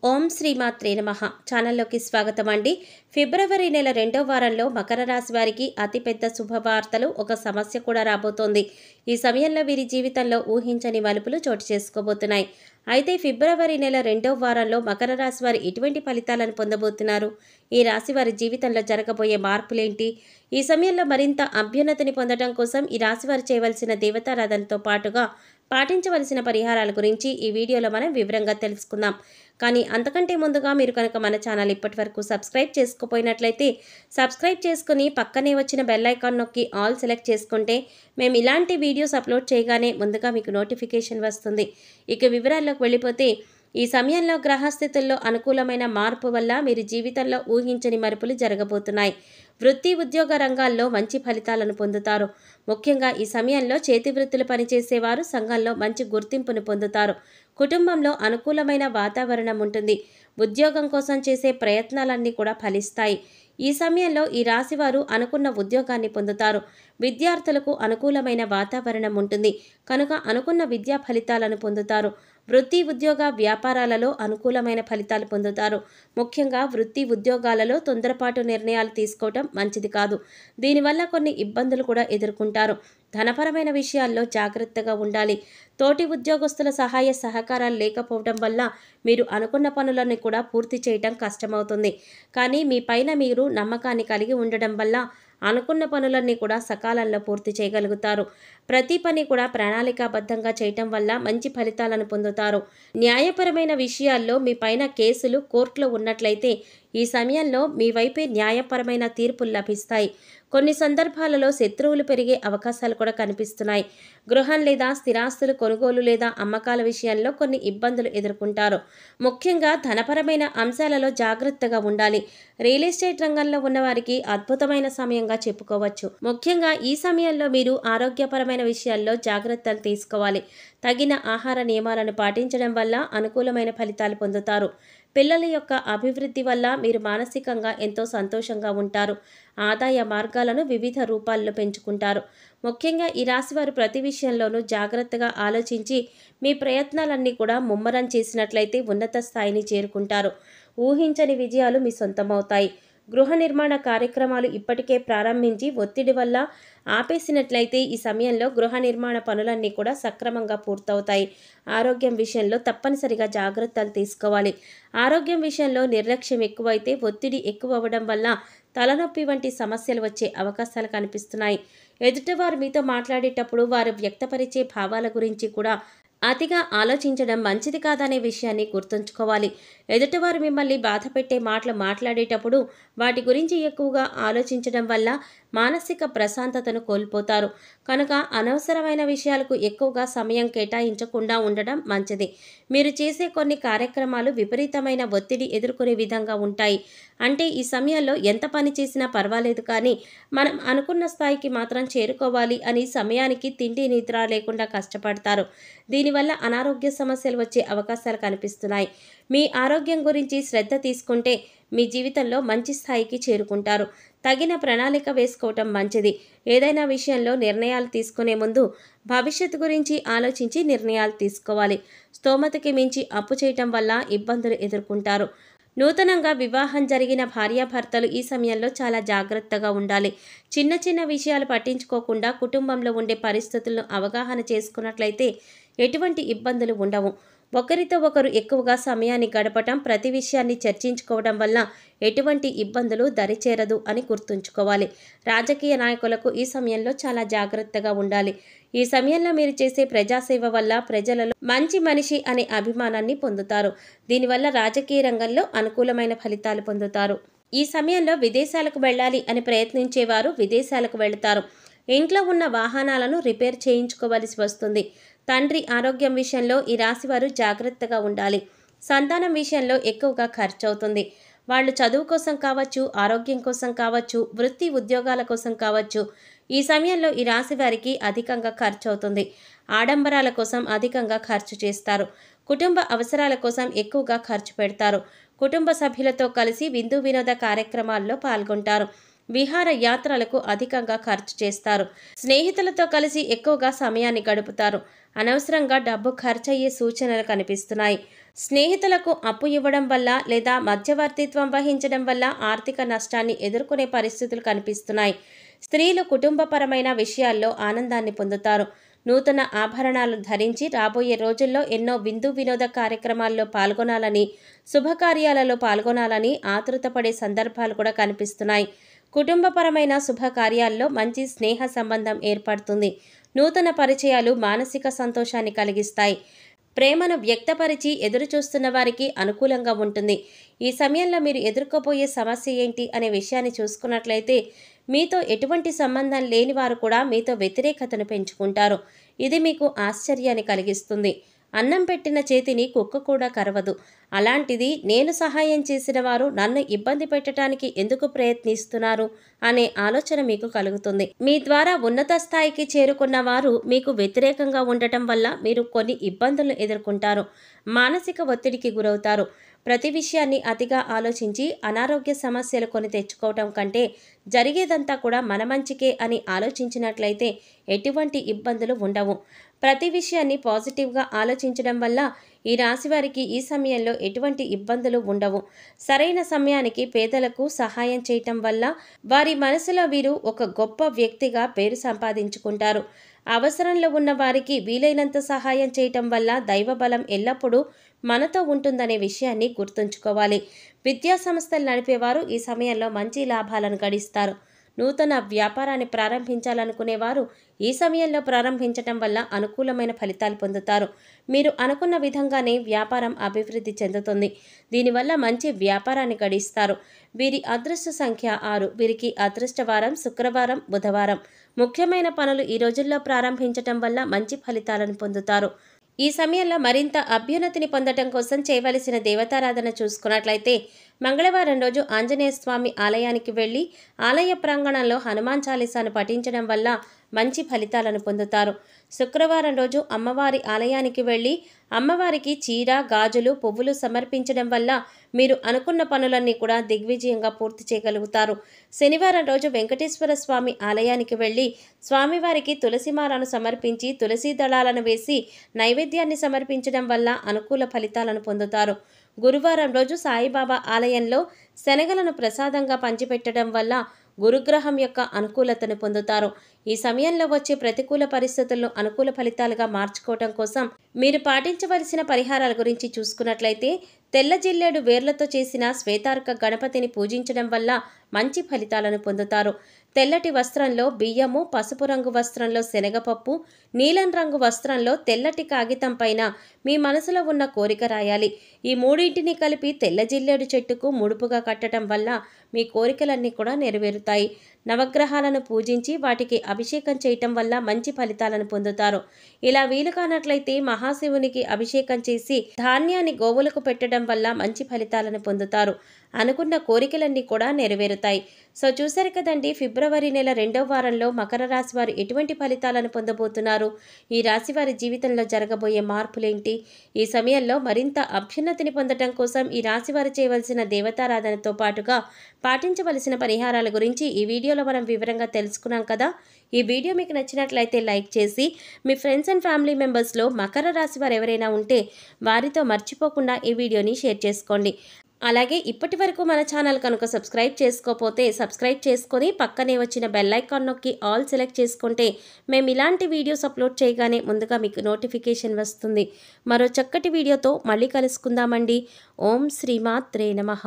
ఓం శ్రీమాత్రే నమః ఛానల్లోకి స్వాగతం అండి. ఫిబ్రవరి నెల 2వ వారంలో మకర రాశి వారికి అతిపెద్ద శుభవార్తలు, ఒక సమస్య కూడా రాబోతోంది. ఈ సమయంలో వీరి జీవితంలో ఊహించని మలుపులు చోటు చేసుకోబోతున్నాయి. అయితే ఫిబ్రవరి నెల 2వ వారంలో మకర రాశి వారు ఎటువంటి ఫలితాలను పొందబోతున్నారు? ఈ రాశి వారి జీవితంలో జరగబోయే మార్పులేంటి? ఈ సమయంలో మరింత అభ్యున్నతిని పొందడం కోసం ఈ రాశి వారు చేయవలసిన దేవతారాధనతో పాటుగా పాటించవలసిన పరిహారాల గురించి ఈ వీడియోలో మనం వివరంగా తెలుసుకుందాం. కానీ అంతకంటే ముందుగా మీరు కనుక మన ఛానల్ ఇప్పటివరకు సబ్స్క్రైబ్ చేసుకోపోయినట్లయితే సబ్స్క్రైబ్ చేసుకుని పక్కనే వచ్చిన బెల్ ఐకాన్ నొక్కి ఆల్ సెలెక్ట్ చేసుకుంటే మేము ఇలాంటి వీడియోస్ అప్లోడ్ చేయగానే ముందుగా మీకు నోటిఫికేషన్ వస్తుంది. ఇక వివరాల్లోకి వెళ్ళిపోతే, ఈ సమయంలో గ్రహస్థితుల్లో అనుకూలమైన మార్పు వల్ల మీరు జీవితంలో ఊహించని మలుపులు జరగబోతున్నాయి. వృత్తి ఉద్యోగ రంగాల్లో మంచి ఫలితాలను పొందుతారు. ముఖ్యంగా ఈ సమయంలో చేతి వృత్తులు పనిచేసేవారు సంఘంలో మంచి గుర్తింపును పొందుతారు. కుటుంబంలో అనుకూలమైన వాతావరణం ఉంటుంది. ఉద్యోగం కోసం చేసే ప్రయత్నాలన్నీ కూడా ఫలిస్తాయి. ఈ సమయంలో ఈ రాశివారు అనుకున్న ఉద్యోగాన్ని పొందుతారు. విద్యార్థులకు అనుకూలమైన వాతావరణం ఉంటుంది కనుక అనుకున్న విద్యా ఫలితాలను పొందుతారు. వృత్తి ఉద్యోగ వ్యాపారాలలో అనుకూలమైన ఫలితాలు పొందుతారు. ముఖ్యంగా వృత్తి ఉద్యోగాలలో తొందరపాటు నిర్ణయాలు తీసుకోవటం మంచిది కాదు. దీనివల్ల కొన్ని ఇబ్బందులు కూడా ఎదుర్కొంటారు. ధనపరమైన విషయాల్లో జాగ్రత్తగా ఉండాలి. తోటి ఉద్యోగస్తుల సహాయ సహకారాలు లేకపోవడం వల్ల మీరు అనుకున్న పనులను కూడా పూర్తి చేయడం కష్టమవుతుంది. కానీ మీ పైన మీరు నమ్మకాన్ని కలిగి ఉండడం వల్ల అనుకున్న పనులన్నీ కూడా సకాలంలో పూర్తి చేయగలుగుతారు. ప్రతి పని కూడా ప్రణాళికాబద్ధంగా చేయటం వల్ల మంచి ఫలితాలను పొందుతారు. న్యాయపరమైన విషయాల్లో మీ పైన కేసులు కోర్టులో ఉన్నట్లయితే ఈ సమయంలో మీ వైపే న్యాయపరమైన తీర్పులు లభిస్తాయి. కొన్ని సందర్భాలలో శత్రువులు పెరిగే అవకాశాలు కూడా కనిపిస్తున్నాయి. గృహం లేదా స్థిరాస్తులు కొనుగోలు లేదా అమ్మకాల విషయంలో కొన్ని ఇబ్బందులు ఎదుర్కొంటారు. ముఖ్యంగా ధనపరమైన అంశాలలో జాగ్రత్తగా ఉండాలి. రియల్ ఎస్టేట్ రంగంలో ఉన్నవారికి అద్భుతమైన సమయంగా చెప్పుకోవచ్చు. ముఖ్యంగా ఈ సమయంలో మీరు ఆరోగ్యపరమైన విషయాల్లో జాగ్రత్తలు తీసుకోవాలి. తగిన ఆహార నియమాలను పాటించడం వల్ల అనుకూలమైన ఫలితాలు పొందుతారు. పిల్లల యొక్క అభివృద్ధి వల్ల మీరు మానసికంగా ఎంతో సంతోషంగా ఉంటారు. ఆదాయ మార్గాలను వివిధ రూపాల్లో పెంచుకుంటారు. ముఖ్యంగా ఈ రాశివారు ప్రతి విషయంలోనూ జాగ్రత్తగా ఆలోచించి మీ ప్రయత్నాలన్నీ కూడా ముమ్మరం చేసినట్లయితే ఉన్నత స్థాయిని చేరుకుంటారు. ఊహించని విజయాలు మీ సొంతమవుతాయి. గృహ నిర్మాణ కార్యక్రమాలు ఇప్పటికే ప్రారంభించి ఒత్తిడి వల్ల ఆపేసినట్లయితే ఈ సమయంలో గృహ నిర్మాణ పనులన్నీ కూడా సక్రమంగా పూర్తవుతాయి. ఆరోగ్యం విషయంలో తప్పనిసరిగా జాగ్రత్తలు తీసుకోవాలి. ఆరోగ్యం విషయంలో నిర్లక్ష్యం ఎక్కువైతే ఒత్తిడి ఎక్కువ అవ్వడం వల్ల తలనొప్పి వంటి సమస్యలు వచ్చే అవకాశాలు కనిపిస్తున్నాయి. ఎదుటివారు మీతో మాట్లాడేటప్పుడు వారు వ్యక్తపరిచే భావాల గురించి కూడా అతిగా ఆలోచించడం మంచిది కాదనే విషయాన్ని గుర్తుంచుకోవాలి. ఎదుటివారు మిమ్మల్ని బాధపెట్టే మాటలు మాట్లాడేటప్పుడు వాటి గురించి ఎక్కువగా ఆలోచించడం వల్ల మానసిక ప్రశాంతతను కోల్పోతారు. కనుక అనవసరమైన విషయాలకు ఎక్కువగా సమయం కేటాయించకుండా ఉండడం మంచిది. మీరు చేసే కొన్ని కార్యక్రమాలు విపరీతమైన ఒత్తిడి ఎదుర్కొనే విధంగా ఉంటాయి. అంటే ఈ సమయంలో ఎంత పని చేసినా పర్వాలేదు, కానీ మనం అనుకున్న స్థాయికి మాత్రం చేరుకోవాలి అని సమయానికి తిండి నిద్ర లేకుండా కష్టపడతారు. దీనివల్ల అనారోగ్య సమస్యలు వచ్చే అవకాశాలు కనిపిస్తున్నాయి. మీ ఆరోగ్యం గురించి శ్రద్ధ తీసుకుంటే మీ జీవితంలో మంచి స్థాయికి చేరుకుంటారు. తగిన ప్రణాళిక వేసుకోవటం మంచిది. ఏదైనా విషయంలో నిర్ణయాలు తీసుకునే ముందు భవిష్యత్తు గురించి ఆలోచించి నిర్ణయాలు తీసుకోవాలి. స్తోమతకి మించి అప్పు చేయటం వల్ల ఇబ్బందులు ఎదుర్కొంటారు. నూతనంగా వివాహం జరిగిన భార్యాభర్తలు ఈ సమయంలో చాలా జాగ్రత్తగా ఉండాలి. చిన్న చిన్న విషయాలు పట్టించుకోకుండా కుటుంబంలో ఉండే పరిస్థితులను అవగాహన చేసుకున్నట్లయితే ఎటువంటి ఇబ్బందులు ఉండవు. ఒకరితో ఒకరు ఎక్కువగా సమయాన్ని గడపటం, ప్రతి విషయాన్ని చర్చించుకోవడం వల్ల ఎటువంటి ఇబ్బందులు దరిచేరదు అని గుర్తుంచుకోవాలి. రాజకీయ నాయకులకు ఈ సమయంలో చాలా జాగ్రత్తగా ఉండాలి. ఈ సమయంలో మీరు చేసే ప్రజాసేవ వల్ల ప్రజలలో మంచి మనిషి అనే అభిమానాన్ని పొందుతారు. దీనివల్ల రాజకీయ రంగంలో అనుకూలమైన ఫలితాలు పొందుతారు. ఈ సమయంలో విదేశాలకు వెళ్ళాలి అని ప్రయత్నించేవారు విదేశాలకు వెళతారు. ఇంట్లో ఉన్న వాహనాలను రిపేర్ చేయించుకోవలసి వస్తుంది. తండ్రి ఆరోగ్యం విషయంలో ఈ రాశివారు జాగ్రత్తగా ఉండాలి. సంతానం విషయంలో ఎక్కువగా ఖర్చు అవుతుంది. వాళ్ళు చదువు కోసం కావచ్చు, ఆరోగ్యం కోసం కావచ్చు, వృత్తి ఉద్యోగాల కోసం కావచ్చు, ఈ సమయంలో ఈ రాశి వారికి అధికంగా ఖర్చు అవుతుంది. ఆడంబరాల కోసం అధికంగా ఖర్చు చేస్తారు. కుటుంబ అవసరాల కోసం ఎక్కువగా ఖర్చు పెడతారు. కుటుంబ సభ్యులతో కలిసి విందు వినోద కార్యక్రమాల్లో పాల్గొంటారు. విహార యాత్రలకు అధికంగా ఖర్చు చేస్తారు. స్నేహితులతో కలిసి ఎక్కువగా సమయాన్ని గడుపుతారు. అనవసరంగా డబ్బు ఖర్చయ్యే సూచనలు కనిపిస్తున్నాయి. స్నేహితులకు అప్పు ఇవ్వడం వల్ల లేదా మధ్యవర్తిత్వం వహించడం వల్ల ఆర్థిక నష్టాన్ని ఎదుర్కొనే పరిస్థితులు కనిపిస్తున్నాయి. స్త్రీలు కుటుంబపరమైన విషయాల్లో ఆనందాన్ని పొందుతారు. నూతన ఆభరణాలు ధరించి రాబోయే రోజుల్లో ఎన్నో విందు వినోద కార్యక్రమాల్లో పాల్గొనాలని, శుభకార్యాలలో పాల్గొనాలని ఆతృతపడే సందర్భాలు కూడా కనిపిస్తున్నాయి. కుటుంబపరమైన శుభకార్యాల్లో మంచి స్నేహ సంబంధం ఏర్పడుతుంది. నూతన పరిచయాలు మానసిక సంతోషాన్ని కలిగిస్తాయి. ప్రేమను వ్యక్తపరిచి ఎదురుచూస్తున్న వారికి అనుకూలంగా ఉంటుంది. ఈ సమయంలో మీరు ఎదుర్కోబోయే సమస్య ఏంటి అనే విషయాన్ని చూసుకున్నట్లయితే, మీతో ఎటువంటి సంబంధం లేని వారు కూడా మీతో వ్యతిరేకతను పెంచుకుంటారు. ఇది మీకు ఆశ్చర్యాన్ని కలిగిస్తుంది. అన్నం పెట్టిన చేతిని కుక్క కూడా కరవదు. అలాంటిది నేను సహాయం చేసిన వారు నన్ను ఇబ్బంది పెట్టడానికి ఎందుకు ప్రయత్నిస్తున్నారు అనే ఆలోచన మీకు కలుగుతుంది. మీ ద్వారా ఉన్నత స్థాయికి చేరుకున్న వారు మీకు వ్యతిరేకంగా ఉండటం వల్ల మీరు కొన్ని ఇబ్బందులను ఎదుర్కొంటారు. మానసిక ఒత్తిడికి గురవుతారు. ప్రతి విషయాన్ని అతిగా ఆలోచించి అనారోగ్య సమస్యలు కొని తెచ్చుకోవటం కంటే జరిగేదంతా కూడా మన మంచికే అని ఆలోచించినట్లయితే ఎటువంటి ఇబ్బందులు ఉండవు. ప్రతి విషయాన్ని పాజిటివ్గా ఆలోచించడం వల్ల ఈ రాశి వారికి ఈ సమయంలో ఎటువంటి ఇబ్బందులు ఉండవు. సరైన సమయానికి పేదలకు సహాయం చేయటం వల్ల వారి మనసులో వీరు ఒక గొప్ప వ్యక్తిగా పేరు సంపాదించుకుంటారు. అవసరంలో ఉన్న వారికి వీలైనంత సహాయం చేయటం వల్ల దైవబలం ఎల్లప్పుడూ మనతో ఉంటుందనే విషయాన్ని గుర్తుంచుకోవాలి. విద్యా సంస్థలు నడిపేవారు ఈ సమయంలో మంచి లాభాలను గడిస్తారు. నూతన వ్యాపారాన్ని ప్రారంభించాలనుకునేవారు ఈ సమయంలో ప్రారంభించటం వల్ల అనుకూలమైన ఫలితాలు పొందుతారు. మీరు అనుకున్న విధంగానే వ్యాపారం అభివృద్ధి చెందుతుంది. దీనివల్ల మంచి వ్యాపారాన్ని గడిస్తారు. వీరి అదృష్ట సంఖ్య 6. వీరికి అదృష్ట వారం శుక్రవారం, బుధవారం. ముఖ్యమైన పనులు ఈ రోజుల్లో ప్రారంభించటం వల్ల మంచి ఫలితాలను పొందుతారు. ఈ సమయంలో మరింత అభ్యున్నతిని పొందటం కోసం చేయవలసిన దేవతారాధన చూసుకున్నట్లయితే, మంగళవారం రోజు ఆంజనేయ స్వామి ఆలయానికి వెళ్ళి ఆలయ ప్రాంగణంలో హనుమాన్ చాలీసాను పఠించడం వల్ల మంచి ఫలితాలను పొందుతారు. శుక్రవారం రోజు అమ్మవారి ఆలయానికి వెళ్ళి అమ్మవారికి చీర, గాజులు, పువ్వులు సమర్పించడం వల్ల మీరు అనుకున్న పనులన్నీ కూడా దిగ్విజయంగా పూర్తి చేయగలుగుతారు. శనివారం రోజు వెంకటేశ్వర స్వామి ఆలయానికి వెళ్ళి స్వామివారికి తులసిమాలను సమర్పించి తులసి దళాలను వేసి నైవేద్యాన్ని సమర్పించడం వల్ల అనుకూల ఫలితాలను పొందుతారు. గురువారం రోజు సాయిబాబా ఆలయంలో శనగలను ప్రసాదంగా పంచిపెట్టడం వల్ల గురుగ్రహం యొక్క అనుకూలతను పొందుతారు. ఈ సమయంలో వచ్చే ప్రతికూల పరిస్థితులను అనుకూల ఫలితాలుగా మార్చుకోవటం కోసం మీరు పాటించవలసిన పరిహారాల గురించి చూసుకున్నట్లయితే, తెల్ల జిల్లేడు వేర్లతో చేసిన శ్వేతార్క గణపతిని పూజించడం వల్ల మంచి ఫలితాలను పొందుతారు. తెల్లటి వస్త్రంలో బియ్యము, పసుపు రంగు వస్త్రంలో శనగపప్పు, నీలం రంగు వస్త్రంలో తెల్లటి కాగితం పైన మీ మనసులో ఉన్న కోరిక రాయాలి. ఈ మూడింటిని కలిపి తెల్ల జిల్లేడు చెట్టుకు ముడుపుగా కట్టడం వల్ల మీ కోరికలన్నీ కూడా నెరవేరుతాయి. నవగ్రహాలను పూజించి వాటికి అభిషేకం చేయటం వల్ల మంచి ఫలితాలను పొందుతారు. ఇలా వీలు కానట్లయితే మహాశివునికి అభిషేకం చేసి ధాన్యాన్ని గోవులకు పెట్టడం వల్ల మంచి ఫలితాలను పొందుతారు. అనుకున్న కోరికలన్నీ కూడా నెరవేరుతాయి. సో చూశారు కదండి, ఫిబ్రవరి నెల 2వ వారంలో మకర రాశి వారు ఎటువంటి ఫలితాలను పొందబోతున్నారు, ఈ రాశి వారి జీవితంలో జరగబోయే మార్పులేంటి, ఈ సమయంలో మరింత అభ్యున్నతిని పొందడం కోసం ఈ రాశి వారు చేయవలసిన దేవతారాధనతో పాటుగా పాటించవలసిన పరిహారాల గురించి ఈ వీడియోలో మనం వివరంగా తెలుసుకున్నాం కదా. ఈ వీడియో మీకు నచ్చినట్లయితే లైక్ చేసి మీ ఫ్రెండ్స్ అండ్ ఫ్యామిలీ మెంబర్స్లో మకర రాశి వారు ఎవరైనా ఉంటే వారితో మర్చిపోకుండా ఈ వీడియోని షేర్ చేసుకోండి. అలాగే ఇప్పటి వరకు మన ఛానల్ కనుక సబ్స్క్రైబ్ చేసుకోకపోతే సబ్స్క్రైబ్ చేసుకొని పక్కనే వచ్చిన బెల్ ఐకాన్ నొక్కి ఆల్ సెలెక్ట్ చేసుకుంటే మేము ఇలాంటి వీడియోస్ అప్లోడ్ చేయగానే ముందుగా మీకు నోటిఫికేషన్ వస్తుంది. మరో చక్కటి వీడియోతో మళ్ళీ కలుసుకుందామండి. ఓం శ్రీమాత్రే నమః.